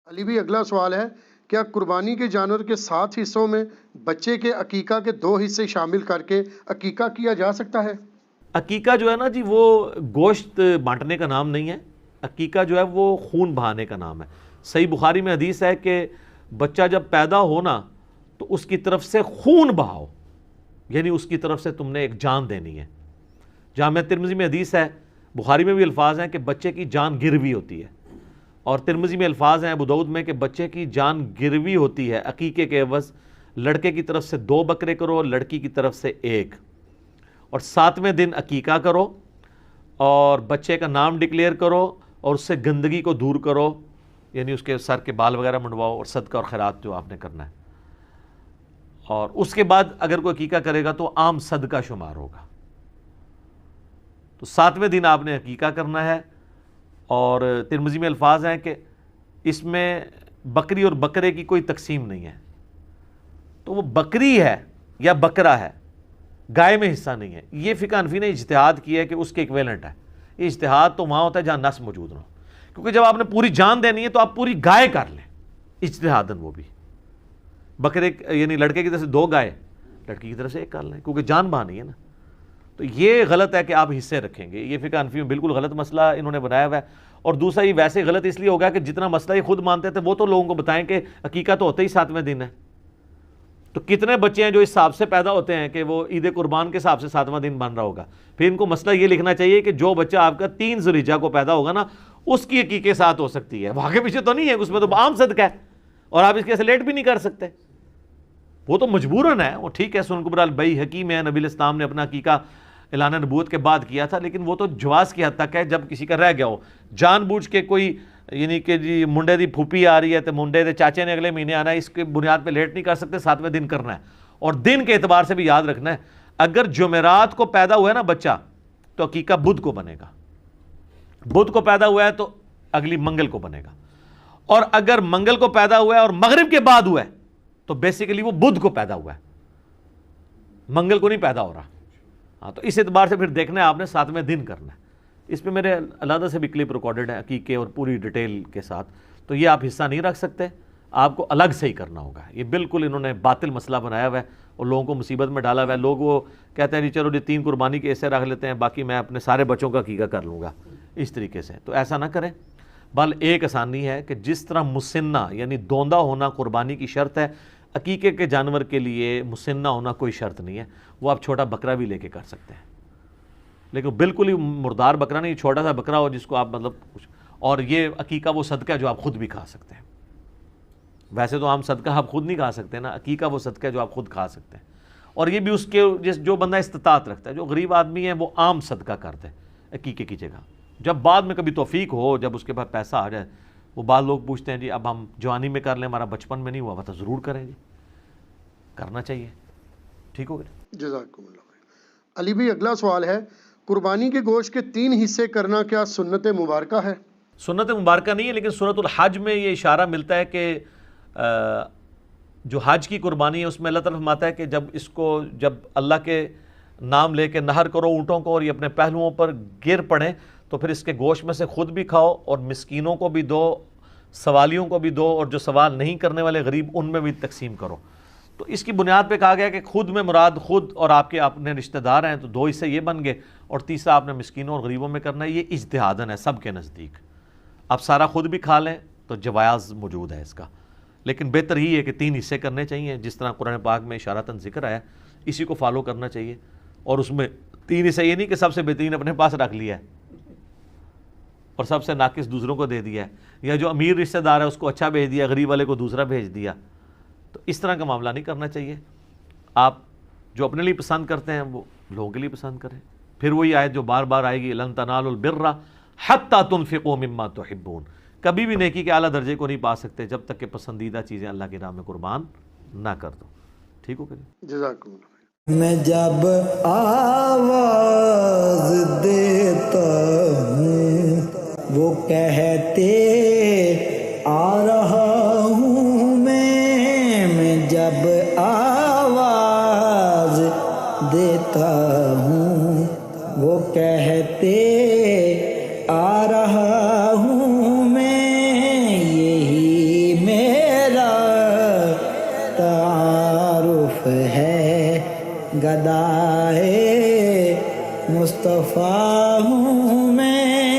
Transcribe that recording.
علی بھی اگلا سوال ہے، کیا قربانی کے جانور کے 7 حصوں میں بچے کے عقیقہ کے 2 حصے شامل کر کے عقیقہ کیا جا سکتا ہے؟ عقیقہ جو ہے نا جی، وہ گوشت بانٹنے کا نام نہیں ہے. عقیقہ جو ہے وہ خون بہانے کا نام ہے. صحیح بخاری میں حدیث ہے کہ بچہ جب پیدا ہونا تو اس کی طرف سے خون بہاؤ، یعنی اس کی طرف سے تم نے ایک جان دینی ہے. جامعہ ترمذی میں حدیث ہے، بخاری میں بھی الفاظ ہیں کہ بچے کی جان گروی ہوتی ہے، اور ترمذی میں الفاظ ہیں ابو داؤد میں کہ بچے کی جان گروی ہوتی ہے عقیقے کے عوض. لڑکے کی طرف سے 2 بکرے کرو، لڑکی کی طرف سے 1، اور 7ویں دن عقیقہ کرو اور بچے کا نام ڈکلیئر کرو اور اس سے گندگی کو دور کرو، یعنی اس کے سر کے بال وغیرہ منڈواؤ اور صدقہ اور خیرات جو آپ نے کرنا ہے. اور اس کے بعد اگر کوئی عقیقہ کرے گا تو عام صدقہ شمار ہوگا. تو 7ویں دن آپ نے عقیقہ کرنا ہے. اور ترمذی میں الفاظ ہیں کہ اس میں بکری اور بکرے کی کوئی تقسیم نہیں ہے، تو وہ بکری ہے یا بکرا ہے، گائے میں حصہ نہیں ہے. یہ فقہ حنفی نے اجتہاد کیا ہے کہ اس کے ایکویلنٹ ہے. یہ اجتہاد تو وہاں ہوتا ہے جہاں نص موجود نہ ہو، کیونکہ جب آپ نے پوری جان دینی ہے تو آپ پوری گائے کر لیں اجتہاداً. وہ بھی بکرے یعنی لڑکے کی طرف سے 2 گائے، لڑکی کی طرف سے 1 کر لیں، کیونکہ جان بہانی ہے نا. تو یہ غلط ہے کہ آپ حصے رکھیں گے. یہ فقہ حنفی میں بالکل غلط مسئلہ انہوں نے بنایا ہوا ہے. اور دوسرا یہ ویسے غلط اس لیے ہوگا کہ جتنا مسئلہ یہ خود مانتے تھے وہ تو لوگوں کو بتائیں کہ عقیقہ تو ہوتا ہی 7ویں دن ہے. تو کتنے بچے ہیں جو اس حساب سے پیدا ہوتے ہیں کہ وہ عید قربان کے حساب سے 7واں دن بن رہا ہوگا. پھر ان کو مسئلہ یہ لکھنا چاہیے کہ جو بچہ آپ کا 3 ذوالحجہ کو پیدا ہوگا نا اس کی عقیقے ساتھ ہو سکتی ہے. وہ آگے پیچھے تو نہیں ہے، اس میں تو عام صدقہ ہے اور آپ اس کے لیٹ بھی نہیں کر سکتے. وہ تو مجبوراً ہے. وہ ٹھیک ہے، سنن کبری البیہقی میں نبی الاسلام نے اپنا عقیقہ اعلان نبوت کے بعد کیا تھا، لیکن وہ تو جواز کی حد تک ہے. جب کسی کا رہ گیا ہو جان بوجھ کے کوئی، یعنی کہ جی منڈے دی پھوپھی آ رہی ہے تو منڈے دے چاچے نے اگلے مہینے آنا ہے، اس کے بنیاد پہ لیٹ نہیں کر سکتے، 7ویں دن کرنا ہے. اور دن کے اعتبار سے بھی یاد رکھنا ہے، اگر جمعرات کو پیدا ہوا ہے نا بچہ تو عقیقہ بدھ کو بنے گا. بدھ کو پیدا ہوا ہے تو اگلی منگل کو بنے گا. اور اگر منگل کو پیدا ہوا ہے اور مغرب کے بعد ہوا ہے تو بیسیکلی وہ بدھ کو پیدا ہوا ہے، منگل کو نہیں پیدا ہو رہا. ہاں، تو اس اعتبار سے پھر دیکھنا ہے آپ نے 7ویں دن کرنا ہے. اس پہ میرے علیحدہ سے بھی کلپ ریکارڈڈ ہے عقیقے اور پوری ڈیٹیل کے ساتھ. تو یہ آپ حصہ نہیں رکھ سکتے، آپ کو الگ سے ہی کرنا ہوگا. یہ بالکل انہوں نے باطل مسئلہ بنایا ہوا ہے اور لوگوں کو مصیبت میں ڈالا ہوا ہے. لوگ وہ کہتے ہیں جی چلو جی 3 قربانی کے ایسے رکھ لیتے ہیں، باقی میں اپنے سارے بچوں کا عقیقہ کر لوں گا اس طریقے سے. تو ایسا نہ کریں. بل ایک آسانی ہے کہ جس طرح مسنہ یعنی دوندہ ہونا قربانی کی شرط ہے، عقیقے کے جانور کے لیے مسنہ ہونا کوئی شرط نہیں ہے. وہ آپ چھوٹا بکرا بھی لے کے کر سکتے ہیں، لیکن بالکل ہی مردار بکرا نہیں، چھوٹا سا بکرا ہو جس کو آپ مطلب کچھ. اور یہ عقیقہ وہ صدقہ ہے جو آپ خود بھی کھا سکتے ہیں. ویسے تو عام صدقہ آپ خود نہیں کھا سکتے نا، عقیقہ وہ صدقہ ہے جو آپ خود کھا سکتے ہیں. اور یہ بھی اس کے جو بندہ استطاعت رکھتا ہے، جو غریب آدمی ہے وہ عام صدقہ کرتے ہیں عقیقے کی جگہ. جب بعد میں کبھی توفیق ہو، جب اس کے پاس پیسہ آ جائے، وہ بعض لوگ پوچھتے ہیں جی اب ہم جوانی میں کر لیں، ہمارا بچپن میں نہیں ہوا تو ضرور کریں. جی کرنا چاہیے. ٹھیک ہو گیا، جزاکم اللہ خیر. علی بھی اگلا سوال ہے، قربانی کے گوشت کے 3 حصے کرنا کیا سنت مبارکہ ہے؟ سنت مبارکہ نہیں ہے، لیکن سورۃ الحج میں یہ اشارہ ملتا ہے کہ جو حج کی قربانی ہے اس میں اللہ تعالیٰ فرماتا ہے کہ جب اللہ کے نام لے کے نہر کرو اونٹوں کو اور یہ اپنے پہلوؤں پر گر پڑیں تو پھر اس کے گوشت میں سے خود بھی کھاؤ اور مسکینوں کو بھی دو، سوالیوں کو بھی دو، اور جو سوال نہیں کرنے والے غریب ان میں بھی تقسیم کرو. تو اس کی بنیاد پہ کہا گیا کہ خود میں مراد خود اور آپ کے اپنے رشتہ دار ہیں، تو 2 حصے یہ بن گئے اور تیسرا آپ نے مسکینوں اور غریبوں میں کرنا ہے. یہ اجتہاداً ہے سب کے نزدیک. آپ سارا خود بھی کھا لیں تو جواز موجود ہے اس کا، لیکن بہتر ہی ہے کہ 3 حصے کرنے چاہیے جس طرح قرآن پاک میں اشارتاً ذکر آیا، اسی کو فالو کرنا چاہیے. اور اس میں 3 حصے یہ نہیں کہ سب سے بہترین اپنے پاس رکھ لیا ہے اور سب سے ناقص دوسروں کو دے دیا ہے، یا جو امیر رشتہ دار ہے اس کو اچھا بھیج دیا، غریب والے کو دوسرا بھیج دیا. تو اس طرح کا معاملہ نہیں کرنا چاہیے. آپ جو اپنے لیے پسند کرتے ہیں وہ لوگوں کے لیے پسند کریں. پھر وہی آیت جو بار بار آئے گی، لن تنالوا البر حتی تنفقوا مما تحبون. کبھی بھی نیکی کے اعلیٰ درجے کو نہیں پا سکتے جب تک کہ پسندیدہ چیزیں اللہ کی راہ میں قربان نہ کر دو. ٹھیک ہو گیا، جزاکم اللہ. میں جب آواز دیتا ہوں وہ کہتے آ رہا ہوں میں جب آواز دیتا ہوں وہ کہتے آ رہا ہوں میں، یہی تعارف ہے گدائے مصطفیٰ ہوں میں